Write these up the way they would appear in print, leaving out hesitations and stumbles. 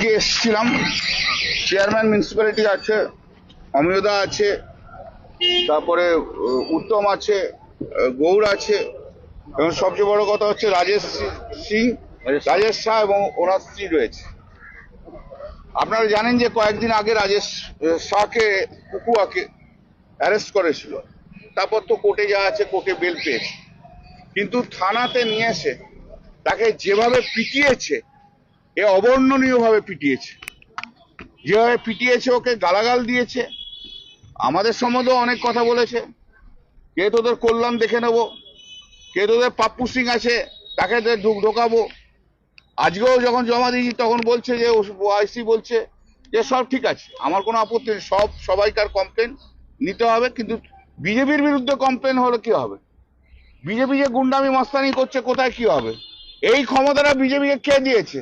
আজকে এসেছিলাম, chairman municipality আছে, অমিয়দা আছে, তারপরে উত্তম আছে, গৌর আছে, এবং সবচেয়ে বড় কথা হচ্ছে রাজেশ শাহ এবং ওনার স্ত্রী রয়েছে। আপনারা জানেন যে কয়েকদিন আগে রাজেশ শাহকে কুকুয়াকে অ্যারেস্ট করেছিল, তারপর তো কোর্টে যা আছে কোর্টে বেল পেয়েছে, কিন্তু থানাতে নিয়ে এসে তাকে যেভাবে পিটিয়েছে, এ অবর্ণনীয়ভাবে পিটিয়েছে। যেভাবে পিটিয়েছে, ওকে গালাগাল দিয়েছে, আমাদের সম্বন্ধেও অনেক কথা বলেছে, কে তোদের কল্যাণ দেখে নেব, কে তোদের পাপ্পু সিং আছে তাকে ঢোকাবো। আজকেও যখন জমা দিয়েছি তখন বলছে যে আইসি বলছে যে সব ঠিক আছে, আমার কোনো আপত্তি নেই, সবাইকার কমপ্লেন নিতে হবে, কিন্তু বিজেপির বিরুদ্ধে কমপ্লেন হলে কি হবে? বিজেপি যে গুন্ডামি মাস্তানি করছে, কোথায় কি হবে? এই ক্ষমতাটা বিজেপিকে কে দিয়েছে?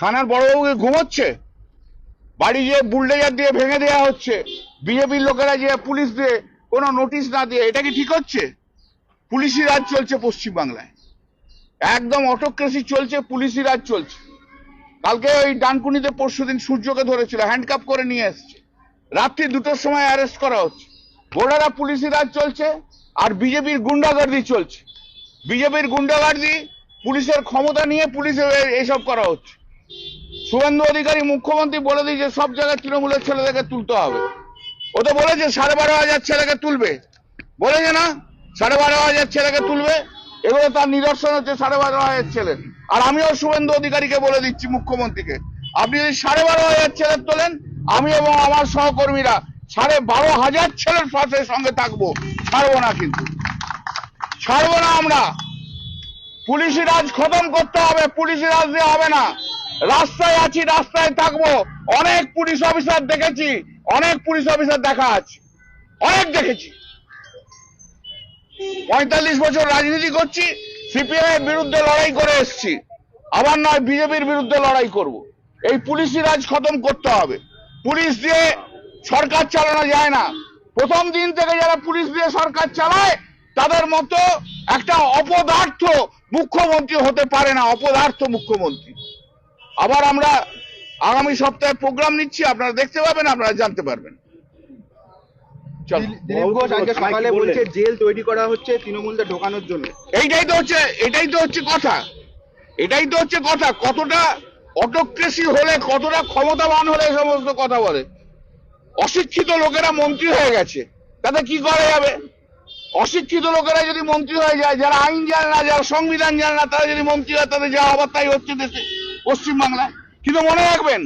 থানার বড়বাবুকে ঘুমোচ্ছে, বাড়ি যে বুলডোজার দিয়ে ভেঙে দেওয়া হচ্ছে, বিজেপির লোকেরা যে পুলিশ দিয়ে কোনো নোটিশ না দিয়ে, এটা কি ঠিক হচ্ছে? পুলিশি রাজ চলছে পশ্চিমবাংলায়, একদম অটোক্রেসি চলছে, পুলিশি রাজ চলছে। কালকে ওই ডানকুনিতে পরশুদিন সূর্যকে ধরেছিল, হ্যান্ডকাপ করে নিয়ে এসছে, রাত্রি 2টোর সময় অ্যারেস্ট করা হচ্ছে। গোড়ারা পুলিশি রাজ চলছে, আর বিজেপির গুন্ডাগার্দি চলছে। বিজেপির গুন্ডাগার্দি, পুলিশের ক্ষমতা নিয়ে পুলিশের এইসব করা হচ্ছে। শুভেন্দু অধিকারী মুখ্যমন্ত্রী বলে দিয়েছে সব জায়গায় তৃণমূলের ছেলেদেরকে তুলতে হবে। ও তো বলেছে 12,500 ছেলেকে তুলবে, বলেছে না 12,500 ছেলেকে তুলবে। এগুলো তার নিদর্শন হচ্ছে 12,500 ছেলে। আর আমিও শুভেন্দু অধিকারীকে বলে দিচ্ছি, মুখ্যমন্ত্রীকে, আপনি যদি 12,500 ছেলে তোলেন, আমি এবং আমার সহকর্মীরা 12,500 ছেলের পাশে সঙ্গে থাকবো, ছাড়বো না, কিন্তু ছাড়বো না আমরা। পুলিশি রাজ খতম করতে হবে, পুলিশি রাজ দিয়ে হবে না। রাস্তায় আছি, রাস্তায় থাকবো। অনেক পুলিশ অফিসার দেখেছি, অনেক পুলিশ অফিসার দেখা আছে, অনেক দেখেছি। 45 বছর রাজনীতি করছি, সিপিএম এর বিরুদ্ধে লড়াই করে এসছি, আবার নয় বিজেপির বিরুদ্ধে লড়াই করব। এই পুলিশি রাজ খতম করতে হবে। পুলিশ দিয়ে সরকার চালানো যায় না। প্রথম দিন থেকে যারা পুলিশ দিয়ে সরকার চালায়, তাদের মতো একটা অপদার্থ মুখ্যমন্ত্রী হতে পারে না, অপদার্থ মুখ্যমন্ত্রী। আবার আমরা আগামী সপ্তাহে প্রোগ্রাম নিচ্ছি, আপনারা দেখতে পাবেন, আপনারা জানতে পারবেন। দিলীপ ঘোষ আজকে সকালে বলছে জেল তৈরি করা হচ্ছে তৃণমূলদের ঢোকানোর জন্য। এটাই তো হচ্ছে কথা। কতটা অটোক্রেসি হলে, কতটা ক্ষমতাবান হলে এই সমস্ত কথা বলে। অশিক্ষিত লোকেরা মন্ত্রী হয়ে গেছে, তাতে কি করা যাবে? অশিক্ষিত লোকেরা যদি মন্ত্রী হয়ে যায়, যারা আইন জানে না, যারা সংবিধান জানে না, তারা যদি মন্ত্রী হয়, তাদের যা হবার তাই হচ্ছে দেশে, পশ্চিমবাংলায়। কিন্তু মনে রাখবেন,